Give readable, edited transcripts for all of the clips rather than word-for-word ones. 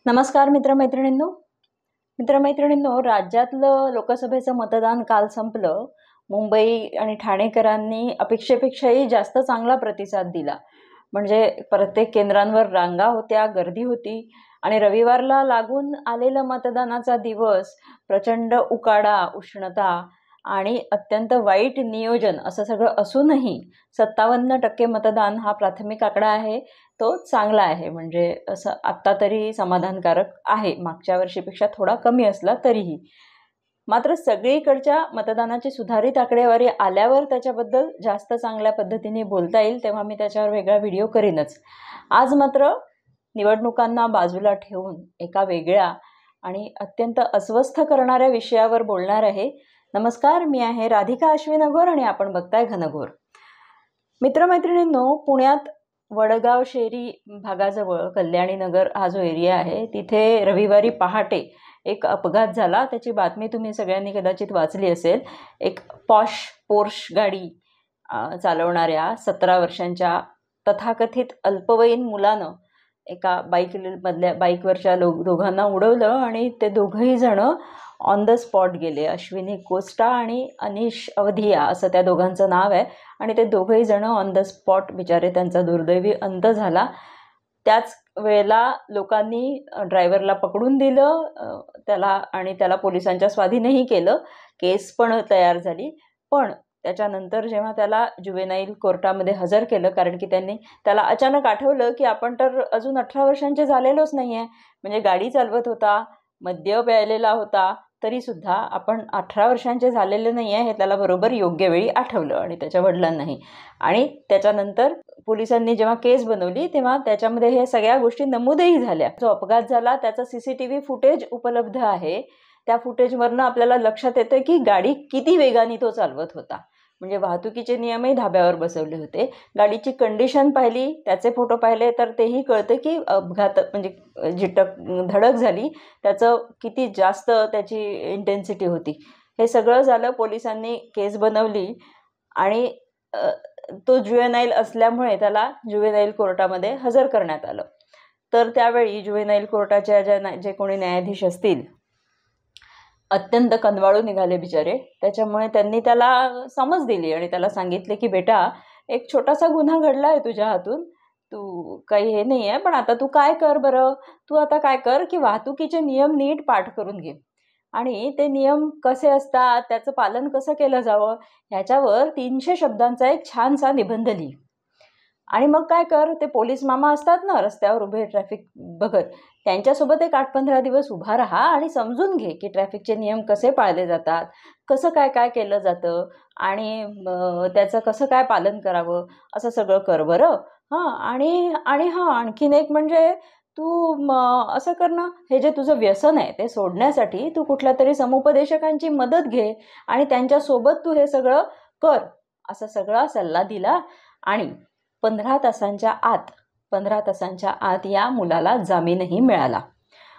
नमस्कार मित्रमैत्रिणींनो, राज्यातलं लोकसभेचं मतदान काल संपलं. मुंबई आणि ठाणेकरांनी अपेक्षेपेक्षाही जास्त चांगला प्रतिसाद दिला. म्हणजे प्रत्येक केंद्रांवर रांगा होत्या, गर्दी होती आणि रविवारला लागून आलेला मतदानाचा दिवस प्रचंड उकाडा, उष्णता आणि अत्यंत वाईट नियोजन असं सगळं असूनही 57% मतदान हा प्राथमिक आकडा आहे, तो चांगला आहे. म्हणजे असं आत्ता तरी समाधानकारक आहे. मागच्या वर्षीपेक्षा थोडा कमी असला तरीही. मात्र सगळीकडच्या मतदानाची सुधारित आकडेवारी आल्यावर त्याच्याबद्दल जास्त चांगल्या पद्धतीने बोलता येईल, तेव्हा मी त्याच्यावर वेगळा व्हिडिओ करीनच. आज मात्र निवडणुकांना बाजूला ठेवून एका वेगळ्या आणि अत्यंत अस्वस्थ करणाऱ्या विषयावर बोलणार आहे. नमस्कार, मी आहे राधिका अश्विन अघोर आणि आपण बघताय घनघोर. मित्रमैत्रिणींनो, पुण्यात वडगाव शेरी भागाजवळ कल्याणी नगर हा जो एरिया आहे, तिथे रविवारी पहाटे एक अपघात झाला. त्याची बातमी तुम्ही सगळ्यांनी कदाचित वाचली असेल. एक पोर्श गाडी चालवणाऱ्या 17 वर्षांच्या तथाकथित अल्पवयीन मुलानं एका बाईकवरच्या दोघांना उडवलं आणि ते दोघंही जण ऑन द स्पॉट गेले. अश्विनी कोस्टा आणि अनिश अवधिया असं त्या दोघांचं नाव आहे. आणि ते दोघंही जण ऑन द स्पॉट बिचारे, त्यांचा दुर्दैवी अंत झाला. त्याच वेळेला लोकांनी ड्रायव्हरला पकडून दिलं त्याला पोलिसांच्या स्वाधीनही केलं. केस पण तयार झाली. पण त्याच्यानंतर जेव्हा त्याला जुवेनाईल कोर्टामध्ये हजर केलं, कारण की त्याला अचानक आठवलं की आपण तर अजून 18 वर्षांचे झालेलोच नाही आहे. म्हणजे गाडी चालवत होता, मद्य प्यायलेला होता, तरीसुद्धा आपण 18 वर्षांचे झालेले नाही आहे हे त्याला बरोबर योग्य वेळी आठवलं आणि त्याच्या वडिलांनाही. आणि त्याच्यानंतर पोलिसांनी जेव्हा केस बनवली तेव्हा त्याच्यामध्ये हे सगळ्या गोष्टी नमूदही झाल्या. जो अपघात झाला त्याचं CCTV फुटेज उपलब्ध आहे. त्या फुटेजवरनं आपल्याला लक्षात येतं की गाडी किती वेगाने तो चालवत होता. म्हणजे वाहतुकीचे नियमही धाब्यावर बसवले होते. गाडीची कंडिशन पाहिली, त्याचे फोटो पाहिले तर तेही कळतं की अपघात म्हणजे जी धडक झाली त्याचं किती जास्त त्याची इंटेन्सिटी होती. हे सगळं झालं. पोलिसांनी केस बनवली आणि तो जुवेनाईल असल्यामुळे त्याला जुवेनाईल कोर्टामध्ये हजर करण्यात आलं. तर त्यावेळी जुवेनाईल कोर्टाच्या जे कोणी न्यायाधीश असतील अत्यंत कनवाळू निघाले बिचारे. त्याच्यामुळे त्यांनी त्याला समज दिली आणि त्याला सांगितले की बेटा, एक छोटासा गुन्हा घडला आहे तुझ्या हातून, तू काही हे नाही आहे, पण आता तू काय कर बरं, तू आता काय कर की वाहतुकीचे नियम नीट पाठ करून घे आणि ते नियम कसे असतात, त्याचं पालन कसं केलं जावं, ह्याच्यावर 300 शब्दांचा एक छानसा निबंध लिही. आणि मग काय कर, ते पोलीस मामा असतात ना रस्त्यावर उभे ट्रॅफिक बघत, त्यांच्यासोबत एक 8-15 दिवस उभा राहा आणि समजून घे की ट्रॅफिकचे नियम कसे पाळले जातात, कसं काय काय केलं जातं आणि त्याचं कसं काय पालन करावं, असं सगळं कर बरं. आणखीन एक म्हणजे तू असं कर ना, हे जे तुझं व्यसन आहे ते सोडण्यासाठी तू कुठल्या तरी समुपदेशकांची मदत घे आणि त्यांच्यासोबत तू हे सगळं कर, असा सगळा सल्ला दिला. आणि 15 तासांच्या आत या मुलाला जामीनही मिळाला.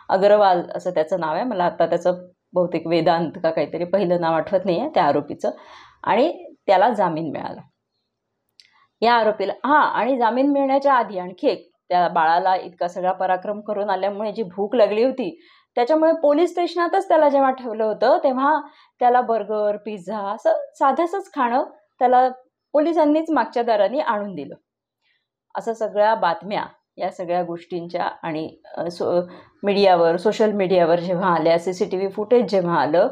अग्रवाल असं त्याचं नाव आहे. मला आता त्याचं बहुतेक वेदांत का काहीतरी पहिलं नाव आठवत नाही आहे त्या आरोपीचं. आणि त्याला जामीन मिळाला या आरोपीला. आणि जामीन मिळण्याच्या आधी आणखी एक, त्या बाळाला इतका सगळा पराक्रम करून आल्यामुळे जी भूक लागली होती त्याच्यामुळे पोलीस स्टेशनातच त्याला जेव्हा ठेवलं होतं तेव्हा त्याला बर्गर, पिझ्झा असं साधंसंच खाणं त्याला पोलिसांनीच मागच्या दाराने आणून दिलं. असं सगळ्या बातम्या या सगळ्या गोष्टींच्या आणि सोशल मीडियावर जेव्हा आल्या, CCTV फुटेज जेव्हा आलं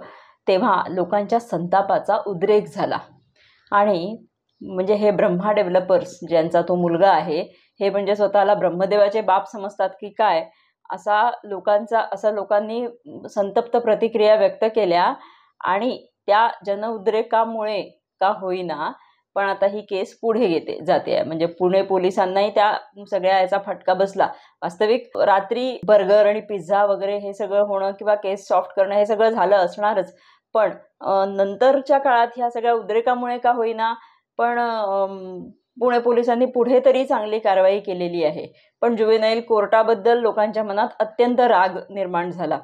तेव्हा लोकांच्या संतापाचा उद्रेक झाला. आणि म्हणजे हे ब्रह्मा डेव्हलपर्स ज्यांचा तो मुलगा आहे, हे म्हणजे स्वतःला ब्रह्मदेवाचे बाप समजतात की काय, असा लोकांनी संतप्त प्रतिक्रिया व्यक्त केल्या. आणि त्या जनउद्रेकामुळे का होईना पण आता ही केस पुढे जाते. म्हणजे पुणे पोलिसांनाही त्या सगळ्या याचा फटका बसला. वास्तविक रात्री बर्गर आणि पिझ्झा वगैरे हे सगळं होणं किंवा केस सॉफ्ट करणं हे सगळं झालं असणारच, पण नंतरच्या काळात ह्या सगळ्या उद्रेकामुळे का होईना पण पुणे पोलिसांनी पुढे तरी चांगली कारवाई केलेली आहे. पण जुवेनाईल कोर्टाबद्दल लोकांच्या मनात अत्यंत राग निर्माण झाला.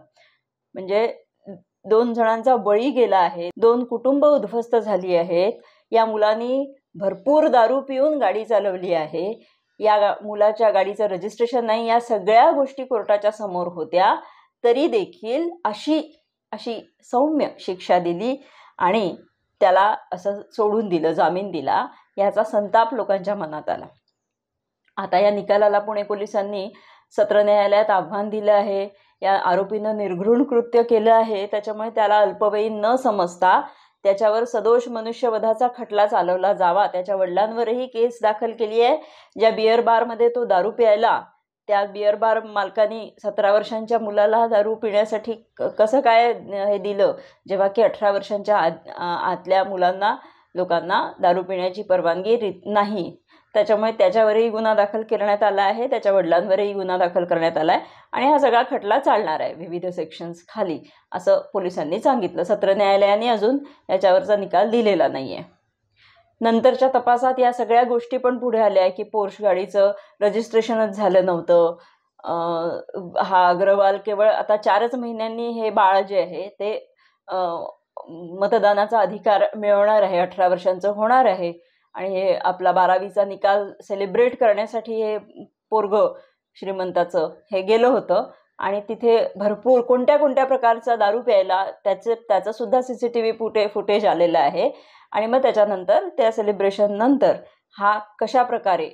म्हणजे 2 जणांचा बळी गेला आहे, 2 कुटुंब उद्ध्वस्त झाली आहेत. या मुलांनी भरपूर दारू पिऊन गाडी चालवली आहे. मुलाच्या गाडीचं रजिस्ट्रेशन नाही, या सगळ्या गोष्टी कोर्टाच्या समोर होत्या, तरी देखील अशी अशी सौम्य शिक्षा दिली आणि त्याला असं सोडून दिलं, जामीन दिला. याचा संताप लोकांच्या मनात आला. आता या निकालाला पुणे पोलिसांनी सत्र न्यायालयात आव्हान दिलं आहे. या आरोपीनं निर्घृण कृत्य केलं आहे, त्याच्यामुळे त्याला अल्पवयीन न समजता त्याच्यावर सदोष मनुष्यवधाचा खटला चालवला जावा. त्याच्या वडिलांवरही केस दाखल केली आहे. ज्या बिअर बारमध्ये तो दारू प्यायला, त्या बिअर बार मालकानी 17 वर्षांच्या मुलाला दारू पिण्यासाठी कसं काय हे दिलं, जेव्हा की 18 वर्षांच्या आतल्या लोकांना दारू पिण्याची परवानगी नाही. त्याच्यामुळे त्याच्यावरही गुन्हा दाखल करण्यात आला आहे, त्याच्या वडिलांवरही गुन्हा दाखल करण्यात आला आहे आणि हा सगळा खटला चालणार आहे विविध सेक्शन्स खाली, असं पोलिसांनी सांगितलं. सत्र न्यायालयाने अजून याच्यावरचा निकाल दिलेला नाही आहे. नंतरच्या तपासात या सगळ्या गोष्टी पण पुढे आल्या आहे की पोर्श गाडीचं रजिस्ट्रेशनच झालं नव्हतं. हा अग्रवाल केवळ आता 4च महिन्यांनी हे बाळ जे आहे ते मतदानाचा अधिकार मिळवणार आहे, 18 वर्षांचं होणार आहे आणि हे आपला 12वीचा निकाल सेलिब्रेट करण्यासाठी हे पोरगं श्रीमंताचं हे गेलं होतं आणि तिथे भरपूर कोणत्या कोणत्या प्रकारचा दारू प्यायला त्याचं सुद्धा CCTV फुटेज आलेलं आहे. आणि मग त्याच्यानंतर त्या सेलिब्रेशन नंतर हा कशा प्रकारे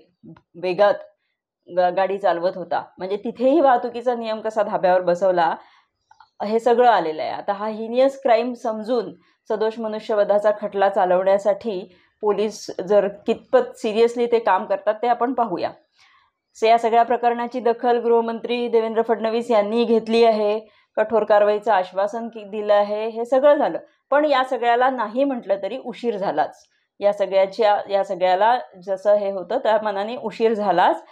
वेगात गाडी चालवत होता, म्हणजे तिथेही वाहतुकीचा नियम कसा धाब्यावर बसवला, हे सगळं आलेलं आहे. आता हा हिनियस क्राईम समजून सदोष मनुष्यवधाचा खटला चालवण्यासाठी पोलीस जर कितपत सिरियसली ते काम करतात ते आपण पाहूया. या सगळ्या प्रकरणाची दखल गृहमंत्री देवेंद्र फडणवीस यांनी घेतली आहे, कठोर कारवाईचं आश्वासन दिलं आहे. हे सगळं झालं, पण या सगळ्याला नाही म्हटलं तरी उशीर झालाच. या सगळ्याला जसं हे होतं त्या मनाने उशीर झालाच.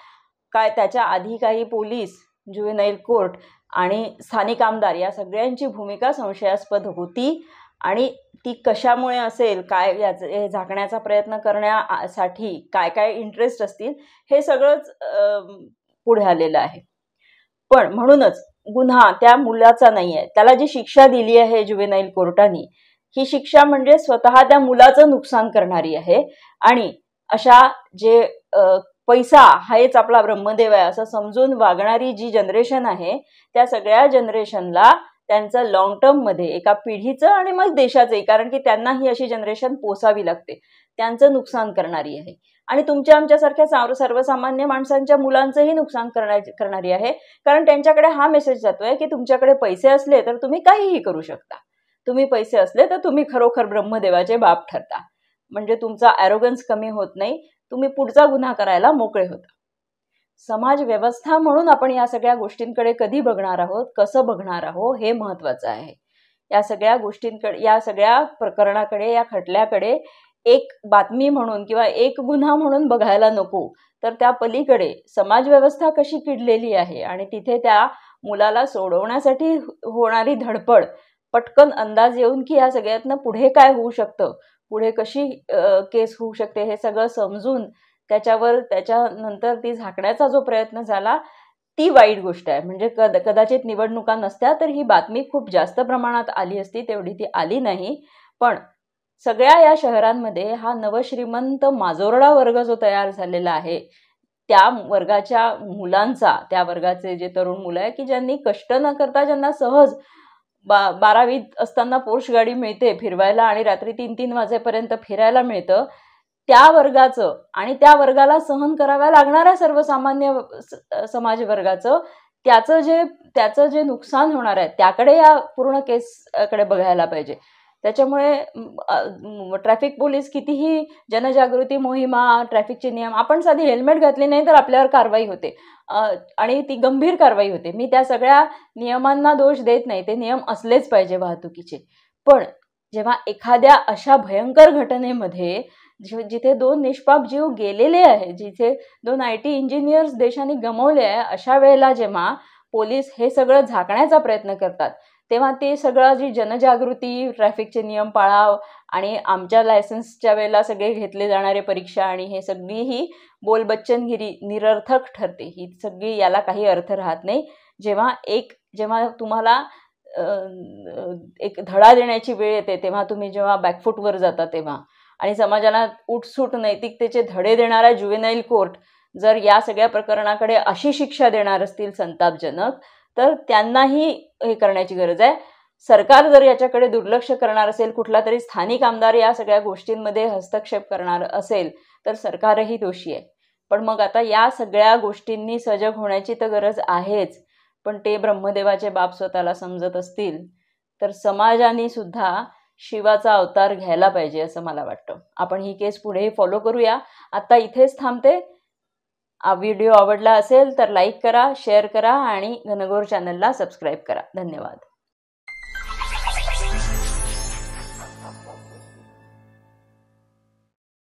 काय त्याच्या आधी काही पोलीस, ज्युव्हेनाईल कोर्ट आणि स्थानिक आमदार या सगळ्यांची भूमिका संशयास्पद होती आणि ती कशामुळे असेल, काय हे झाकण्याचा प्रयत्न करण्यासाठी काय काय इंटरेस्ट असतील, हे सगळंच पुढे आलेलं आहे. पण म्हणूनच गुन्हा त्या मुलाचा नाही आहे. त्याला जी शिक्षा दिली आहे ज्युव्हेनाईल कोर्टाने, ही शिक्षा म्हणजे स्वतः त्या मुलाचं नुकसान करणारी आहे आणि अशा जे पैसा हाच आपला ब्रह्मदेव आहे असं समजून वागणारी जी जनरेशन आहे, त्या सगळ्या जनरेशनला त्यांचं लॉंग टर्ममध्ये एका पिढीचं आणि मग देशाचंही, कारण की त्यांना ही अशी जनरेशन पोसावी लागते, त्यांचं नुकसान करणारी आहे आणि तुमच्या आमच्यासारख्या सर्वसामान्य माणसांच्या मुलांचंही नुकसान करणारी आहे. कारण त्यांच्याकडे हा मेसेज जातोय की तुमच्याकडे पैसे असले तर तुम्ही काहीही करू शकता, तुम्ही पैसे असले तर तुम्ही खरोखर ब्रह्मदेवाचे बाप ठरता, म्हणजे तुमचा ॲरोगन्स कमी होत नाही, तुम्ही पुढचा गुन्हा करायला मोकळे होता. समाज व्यवस्था म्हणून आपण या सगळ्या गोष्टींकडे कधी बघणार आहोत, कसं बघणार आहोत, हे महत्त्वाचं आहे. या सगळ्या गोष्टींकडे, या सगळ्या प्रकरणाकडे, या खटल्याकडे एक बातमी म्हणून किंवा एक गुन्हा म्हणून बघायला नको, तर त्या पलीकडे समाज व्यवस्था कशी किडलेली आहे आणि तिथे त्या मुलाला सोडवण्यासाठी होणारी धडपड, पटकन अंदाज येऊन की या सगळ्यातनं पुढे काय होऊ शकतं, पुढे कशी केस होऊ शकते, हे सगळं समजून त्याच्यानंतर ती झाकण्याचा जो प्रयत्न झाला, ती वाईट गोष्ट आहे. म्हणजे कदाचित निवडणुका नसत्या तर ही बातमी खूप जास्त प्रमाणात आली असती, तेवढी ती आली नाही. पण सगळ्या या शहरांमध्ये हा नवश्रीमंत माजोरडा वर्ग जो तयार झालेला आहे, त्या वर्गाच्या मुलांचा, त्या वर्गाचे जे तरुण मुलं आहे की ज्यांनी कष्ट न करता, ज्यांना सहज 12वीत असताना पोर्श गाडी मिळते फिरवायला आणि रात्री 3-3 वाजेपर्यंत फिरायला मिळतं, त्या वर्गाचं आणि त्या वर्गाला सहन कराव्या लागणाऱ्या सर्वसामान्य समाज वर्गाचं त्याचं जे नुकसान होणार आहे, त्याकडे या पूर्ण केसकडे बघायला पाहिजे. त्याच्यामुळे ट्रॅफिक पोलीस कितीही जनजागृती मोहिमा, ट्रॅफिकचे नियम, आपण साधी हेल्मेट घातली नाही तर आपल्यावर कारवाई होते आणि ती गंभीर कारवाई होते. मी त्या सगळ्या नियमांना दोष देत नाही, ते नियम असलेच पाहिजे वाहतुकीचे. पण जेव्हा एखाद्या अशा भयंकर घटनेमध्ये जिथे 2 निष्पाप जीव गेलेले आहे, जिथे 2 IT इंजिनियर्स देशाने गमावले आहे, अशा वेळेला जेव्हा पोलीस हे सगळं झाकण्याचा प्रयत्न करतात, तेव्हा ते सगळं जी जनजागृती, ट्रॅफिकचे नियम पाळाव आणि आमच्या लायसन्सच्या वेळेला सगळे घेतले जाणारे परीक्षा आणि हे सगळी ही बोलबच्चनगिरी निरर्थक ठरते. ही सगळी, याला काही अर्थ राहत नाही. जेव्हा तुम्हाला एक धडा देण्याची वेळ येते, तेव्हा तुम्ही जेव्हा बॅकफूटवर जाता तेव्हा, आणि समाजाला उठसूट नैतिकतेचे धडे देणारा ज्युव्हेनाईल कोर्ट जर या सगळ्या प्रकरणाकडे अशी शिक्षा देणार असतील संतापजनक, तर त्यांनाही हे करण्याची गरज आहे. सरकार जर याच्याकडे दुर्लक्ष करणार असेल, कुठला तरी स्थानिक आमदार या सगळ्या गोष्टींमध्ये हस्तक्षेप करणार असेल, तर सरकारही दोषी आहे. पण मग आता या सगळ्या गोष्टींनी सजग होण्याची तर गरज आहेच, पण ते ब्रह्मदेवाचे बाप स्वतःला समजत असतील तर समाजाने सुद्धा शिवाचा अवतार घ्यायला पाहिजे असं मला वाटतं. आपण ही केस पुढेही फॉलो करूया. आता इथेच थांबते. हा व्हिडिओ आवडला असेल तर लाईक करा, शेअर करा आणि घनघोर चॅनलला सबस्क्राईब करा. धन्यवाद.